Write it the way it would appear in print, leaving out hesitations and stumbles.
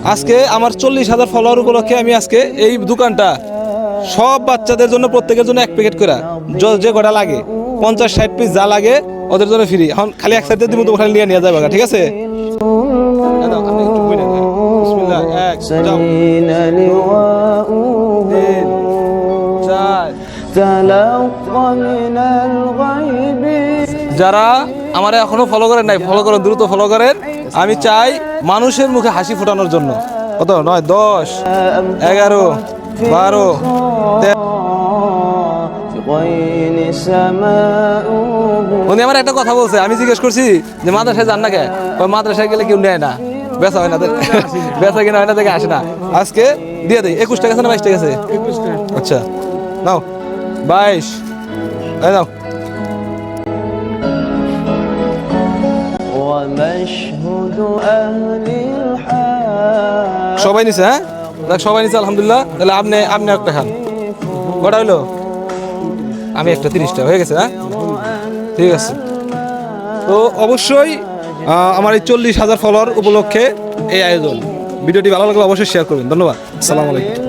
আজকে আমার 40,000 ফলোয়ার উপলক্ষে আমি আজকে এই দোকানটা সব বাচ্চাদের জন্য প্রত্যেকের জন্য এক প্যাকেট করে যে কটা লাগে 50-60 পিস যা লাগে ওদের জন্য ফ্রি। এখন খালি এক সাইডে দিব তো ওখানে নিয়ে যাবে, ঠিক আছে? যারা আমার এখনো ফলো করেন নাই, ফলো করেন, দ্রুত ফলো করেন। আমি চাই মানুষের মুখে হাসি ফোটানোর জন্য। কত 9, 10, 11, 12, 13। উনি আমার একটা কথা বলছে, আমি জিজ্ঞেস করছি যে মাদ্রাসায় যান না কে? মাদ্রাসায় গেলে কেউ নেয় না, বেচা হয় না, বেচা কিনা হয় না, থেকে আসে না। আজকে দিয়ে দেয় 21 টাকা আছে না 22 টাকা আছে? আচ্ছা নাও 22, নাও। সবাই নিছে? হ্যাঁ সবাই নিছে, আলহামদুলিল্লাহ। তাহলে আপনি একটা খান। কটা হইলো? আমি একটা 30টা হয়ে গেছে। হ্যাঁ ঠিক আছে। তো অবশ্যই আমার এই 40,000 ফলোয়ার উপলক্ষে এই আয়োজন। ভিডিওটি ভালো লাগলে অবশ্যই শেয়ার করবেন। ধন্যবাদ। আসসালামু আলাইকুম।